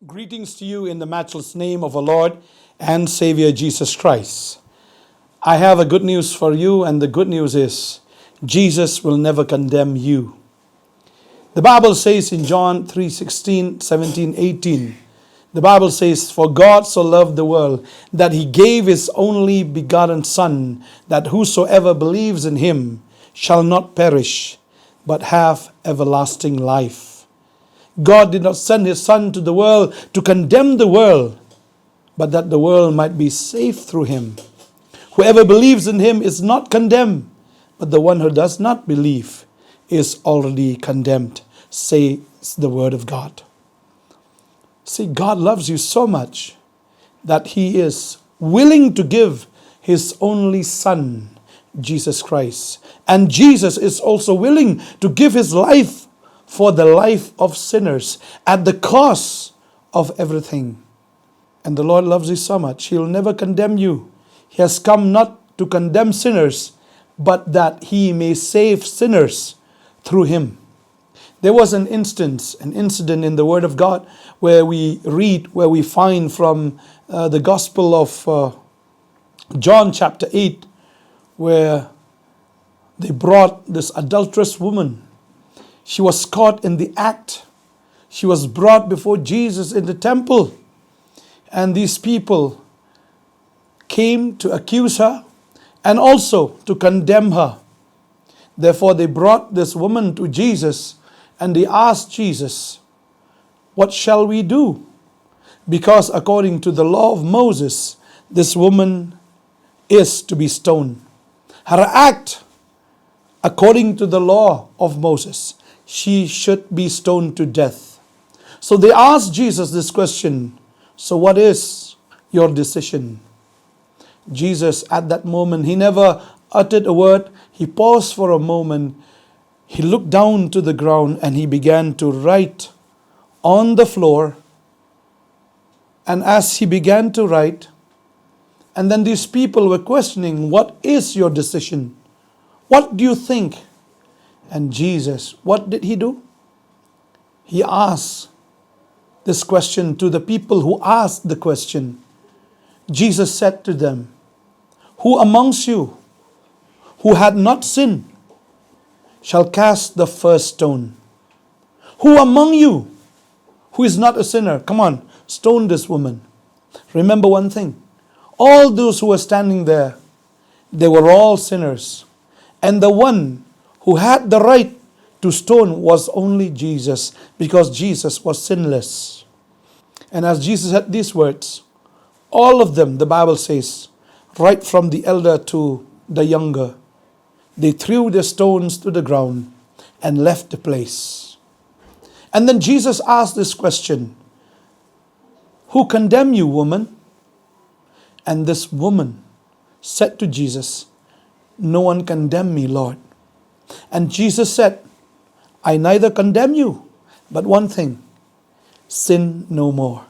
Greetings to you in the matchless name of our Lord and Savior Jesus Christ. I have a good news for you, and the good news is Jesus will never condemn you. The Bible says in John 3:16, 17, 18, the Bible says, "For God so loved the world that he gave his only begotten Son, that whosoever believes in him shall not perish, but have everlasting life." God did not send his Son to the world to condemn the world, but that the world might be saved through him. Whoever believes in him is not condemned, but the one who does not believe is already condemned, says the word of God. See, God loves you so much that he is willing to give his only Son, Jesus Christ. And Jesus is also willing to give his life for the life of sinners at the cost of everything. And the Lord loves you so much, he will never condemn you. He has come not to condemn sinners, but that he may save sinners through him. There was an incident in the Word of God where we find from the Gospel of John chapter 8, where they brought this adulterous woman. She was caught in the act. She was brought before Jesus in the temple. And these people came to accuse her and also to condemn her. Therefore, they brought this woman to Jesus and they asked Jesus, "What shall we do?" Because according to the law of Moses, this woman is to be stoned. Her act, according to the law of Moses, she should be stoned to death. So they asked Jesus this question, "So what is your decision?" Jesus at that moment, he never uttered a word. He paused for a moment. He looked down to the ground and he began to write on the floor. And as he began to write, and then these people were questioning, "What is your decision? What do you think?" And Jesus, what did he do? He asked this question to the people who asked the question. Jesus said to them, "Who amongst you who had not sinned shall cast the first stone? Who among you who is not a sinner? Come on, stone this woman." Remember one thing. All those who were standing there, they were all sinners. And the one who had the right to stone was only Jesus, because Jesus was sinless. And as Jesus had these words, all of them, the Bible says, right from the elder to the younger, they threw their stones to the ground and left the place. And then Jesus asked this question, "Who condemned you, woman?" And this woman said to Jesus, "No one condemned me, Lord." And Jesus said, "I neither condemn you, but one thing, sin no more."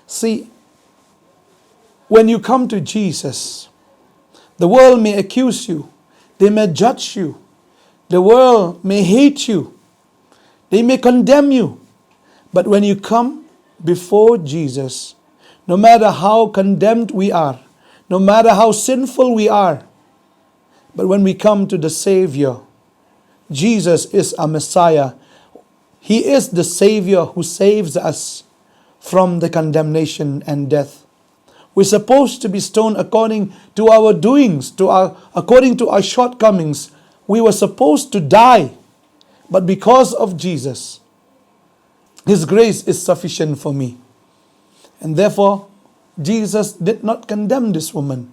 See, when you come to Jesus, the world may accuse you, they may judge you, the world may hate you, they may condemn you. But when you come before Jesus, no matter how condemned we are, no matter how sinful we are, but when we come to the Savior, Jesus is a Messiah. He is the Savior who saves us from the condemnation and death. We're supposed to be stoned according to our doings, according to our shortcomings. We were supposed to die, but because of Jesus, his grace is sufficient for me. And therefore, Jesus did not condemn this woman,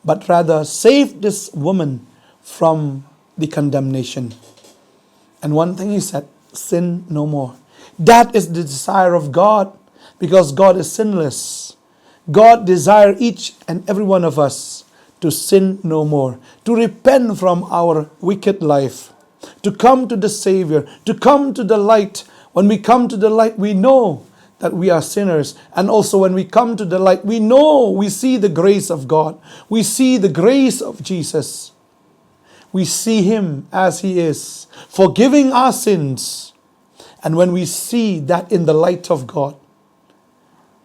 but rather saved this woman from the condemnation. And one thing he said, sin no more. That is the desire of God, because God is sinless. God desires each and every one of us to sin no more, to repent from our wicked life, to come to the Savior, to come to the light. When we come to the light, we know that we are sinners. And also when we come to the light, we see the grace of God. We see the grace of Jesus. We see him as he is, forgiving our sins. And when we see that in the light of God,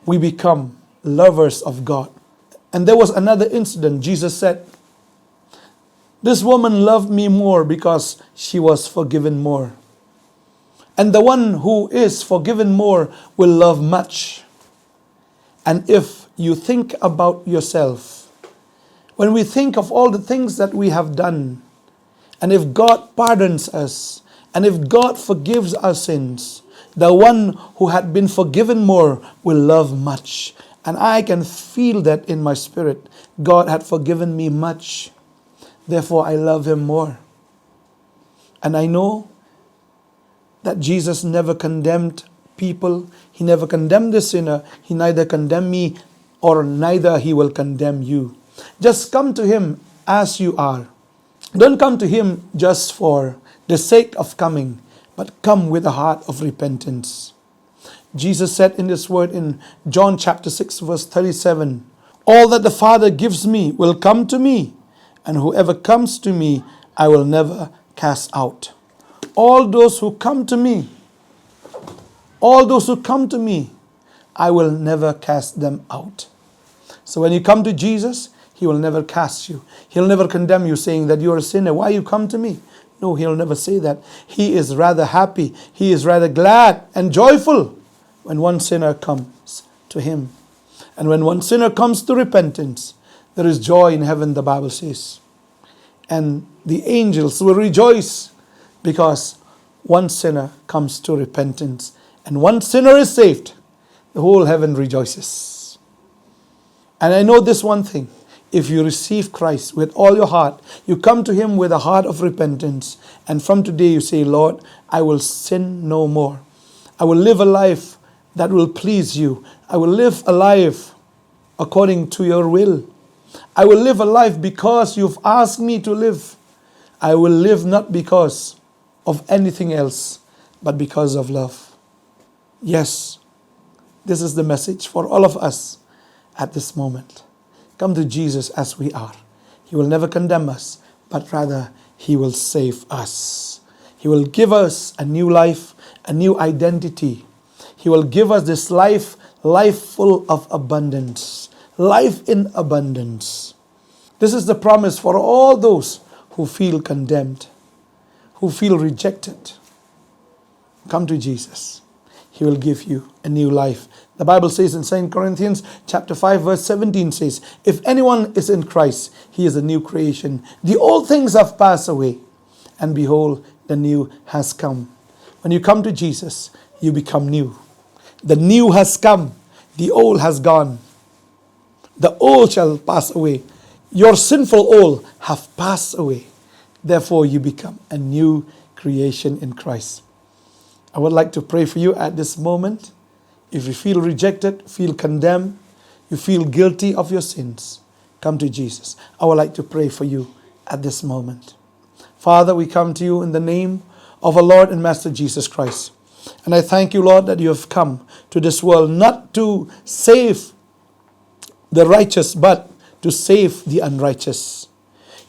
we become lovers of God. And there was another incident. Jesus said, this woman loved me more because she was forgiven more. And the one who is forgiven more will love much. And if you think about yourself, when we think of all the things that we have done, and if God pardons us, and if God forgives our sins, the one who had been forgiven more will love much. And I can feel that in my spirit. God had forgiven me much. Therefore, I love Him more. And I know that Jesus never condemned people. He never condemned the sinner. He neither condemned me, or neither He will condemn you. Just come to Him as you are. Don't come to Him just for the sake of coming, but come with a heart of repentance. Jesus said in this word in John chapter 6 verse 37, all that the Father gives me will come to me, and whoever comes to me I will never cast out. All those who come to me, I will never cast them out. So when you come to Jesus, He will never cast you. He'll never condemn you saying that you're a sinner. Why you come to me? No, He'll never say that. He is rather happy. He is rather glad and joyful when one sinner comes to Him. And when one sinner comes to repentance, there is joy in heaven, the Bible says. And the angels will rejoice because one sinner comes to repentance. And one sinner is saved. The whole heaven rejoices. And I know this one thing. If you receive Christ with all your heart, you come to Him with a heart of repentance, and from today you say, Lord, I will sin no more. I will live a life that will please You. I will live a life according to Your will. I will live a life because You've asked me to live. I will live not because of anything else, but because of love. Yes, this is the message for all of us at this moment. Come to Jesus as we are. He will never condemn us, but rather He will save us. He will give us a new life, a new identity. He will give us this life full of abundance, life in abundance. This is the promise for all those who feel condemned, who feel rejected. Come to Jesus. He will give you a new life. The Bible says in 2 Corinthians chapter 5 verse 17 says, if anyone is in Christ, he is a new creation. The old things have passed away, and behold, the new has come. When you come to Jesus, you become new. The new has come. The old has gone. The old shall pass away. Your sinful old have passed away. Therefore, you become a new creation in Christ. I would like to pray for you at this moment. If you feel rejected, feel condemned, you feel guilty of your sins, come to Jesus. I would like to pray for you at this moment. Father, we come to You in the name of our Lord and Master Jesus Christ. And I thank You, Lord, that You have come to this world not to save the righteous, but to save the unrighteous.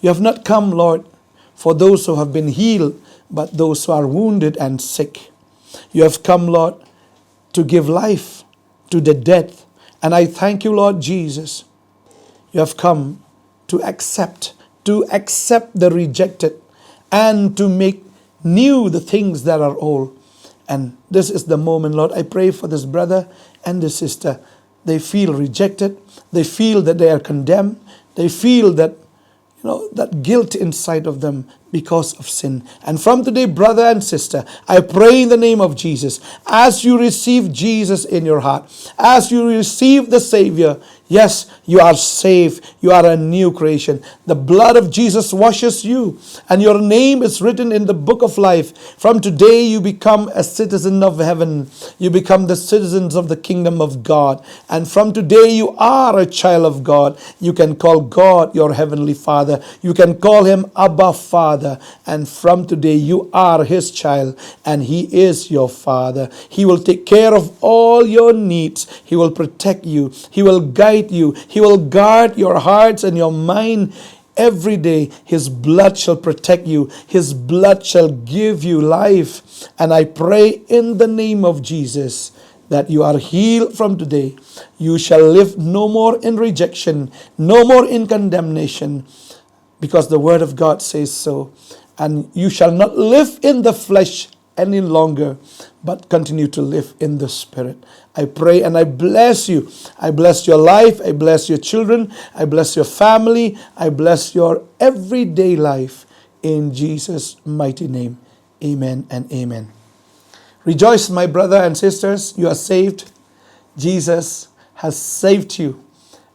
You have not come, Lord, for those who have been healed, but those who are wounded and sick. You have come, Lord, to give life to the dead. And I thank You, Lord Jesus. You have come to accept the rejected, and to make new the things that are old. And this is the moment, Lord. I pray for this brother and this sister. They feel rejected. They feel that they are condemned. They feel that, that guilt inside of them because of sin. And from today, brother and sister, I pray in the name of Jesus, as you receive Jesus in your heart, as you receive the Savior, yes, you are saved. You are a new creation. The blood of Jesus washes you, and your name is written in the book of life. From today, you become a citizen of heaven. You become the citizens of the kingdom of God. And from today, you are a child of God. You can call God your heavenly Father. You can call Him Abba Father. And from today, you are His child, and He is your Father. He will take care of all your needs. He will protect you. He will guide you. He will guard your hearts and your mind every day. His blood shall protect you. His blood shall give you life. And I pray in the name of Jesus that you are healed from today. You shall live no more in rejection, no more in condemnation, because the word of God says so. And you shall not live in the flesh any longer, but continue to live in the Spirit. I pray and I bless you. I bless your life. I bless your children. I bless your family. I bless your everyday life in Jesus' mighty name. Amen and amen. Rejoice, my brother and sisters. You are saved. Jesus has saved you,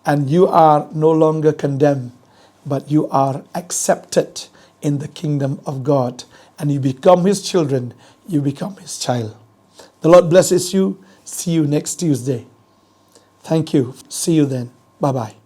and you are no longer condemned, but you are accepted in the kingdom of God, and you become His children. You become His child. The Lord blesses you. See you next Tuesday. Thank you. See you then. Bye-bye.